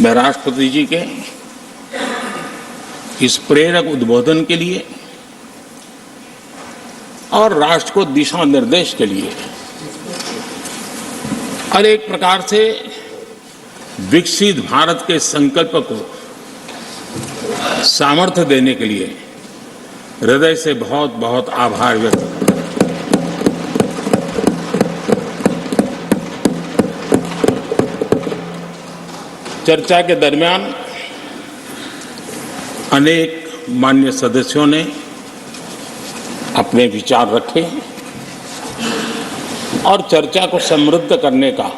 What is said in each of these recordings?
मैं राष्ट्रपति जी के इस प्रेरक उद्बोधन के लिए और राष्ट्र को दिशा निर्देश के लिए और एक प्रकार से विकसित भारत के संकल्प को सामर्थ्य देने के लिए हृदय से बहुत बहुत आभार व्यक्त करता हूं। चर्चा के दरमियान अनेक मान्य सदस्यों ने अपने विचार रखे और चर्चा को समृद्ध करने का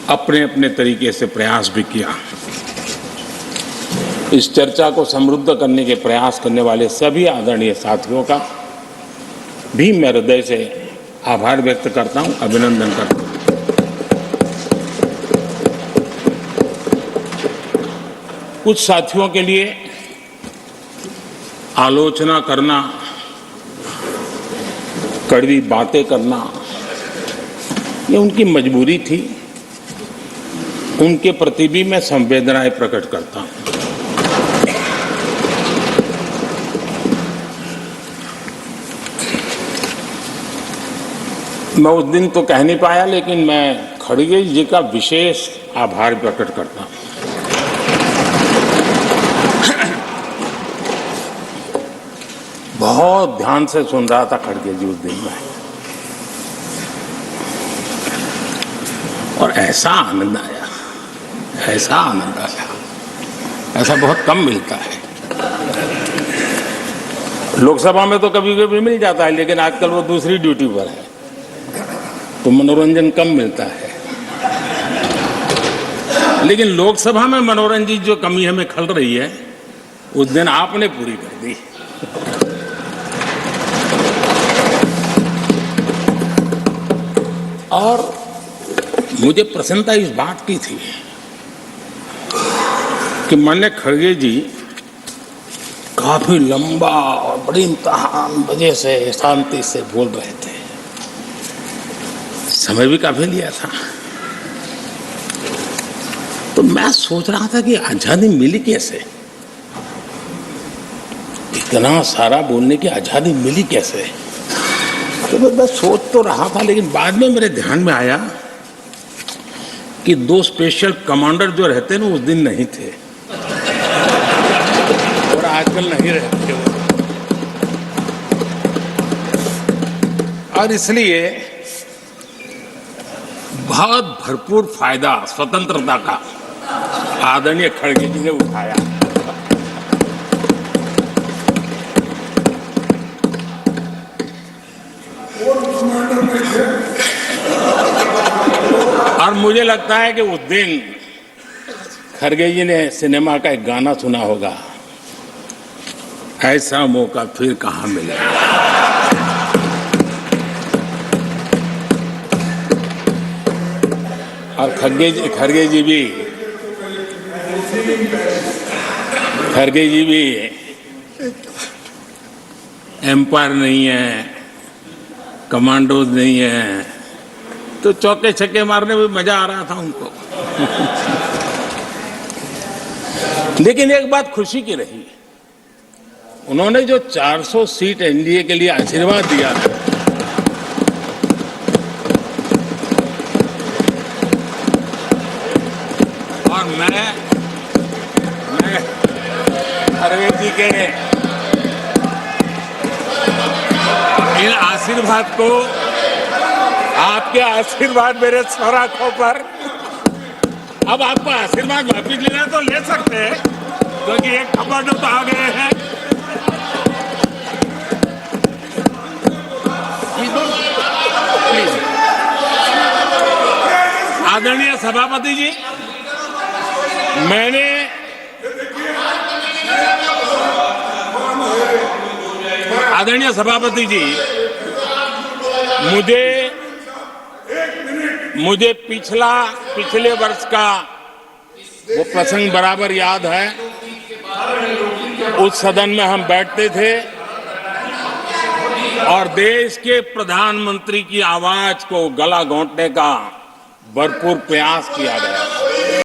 अपने अपने तरीके से प्रयास भी किया। इस चर्चा को समृद्ध करने के प्रयास करने वाले सभी आदरणीय साथियों का भी मैं हृदय से आभार व्यक्त करता हूं, अभिनंदन करता हूं। कुछ साथियों के लिए आलोचना करना, कड़वी बातें करना, ये उनकी मजबूरी थी। उनके प्रति भी मैं संवेदनाएं प्रकट करता हूं। मैं उस दिन तो कह नहीं पाया, लेकिन मैं खड़गे जी का विशेष आभार प्रकट करता हूं। बहुत ध्यान से सुन रहा था खड़गे जी उस दिन में, और ऐसा आनंद आया, ऐसा आनंद आया, ऐसा बहुत कम मिलता है। लोकसभा में तो कभी कभी मिल जाता है, लेकिन आजकल वो दूसरी ड्यूटी पर है तो मनोरंजन कम मिलता है। लेकिन लोकसभा में मनोरंजन जो कमी हमें खल रही है, उस दिन आपने पूरी कर दी। और मुझे प्रसन्नता इस बात की थी कि माननीय खड़गे जी काफी लंबा और बड़ी इम्तिहान वजह से शांति से बोल रहे थे। समय भी काफी लिया था। तो मैं सोच रहा था कि आजादी मिली कैसे, इतना सारा बोलने की आजादी मिली कैसे। तो मैं सोच तो रहा था, लेकिन बाद में मेरे ध्यान में आया कि दो स्पेशल कमांडर जो रहते ना उस दिन नहीं थे और आजकल नहीं रहते वो, और इसलिए बहुत भरपूर फायदा स्वतंत्रता का आदरणीय खड़गे जी ने उठाया। और मुझे लगता है कि उस दिन खड़गे जी ने सिनेमा का एक गाना सुना होगा, ऐसा मौका फिर कहां मिलेगा। और खड़गे जी भी एम्पायर नहीं है, कमांडोज नहीं है, तो चौके छक्के मारने में मजा आ रहा था उनको। लेकिन एक बात खुशी की रही, उन्होंने जो 400 सीट एनडीए के लिए आशीर्वाद दिया, और मैं खड़गे जी के इन आशीर्वाद को, आपके आशीर्वाद मेरे सर आंखों पर, अब आपको आशीर्वाद वापिस लेना तो ले सकते हैं, क्योंकि एक खबर तो आ गए हैं। आदरणीय सभापति जी, मैंने आदरणीय सभापति जी, मुझे पिछले वर्ष का वो प्रसंग बराबर याद है। उस सदन में हम बैठते थे और देश के प्रधानमंत्री की आवाज को गला घोंटने का भरपूर प्रयास किया गया।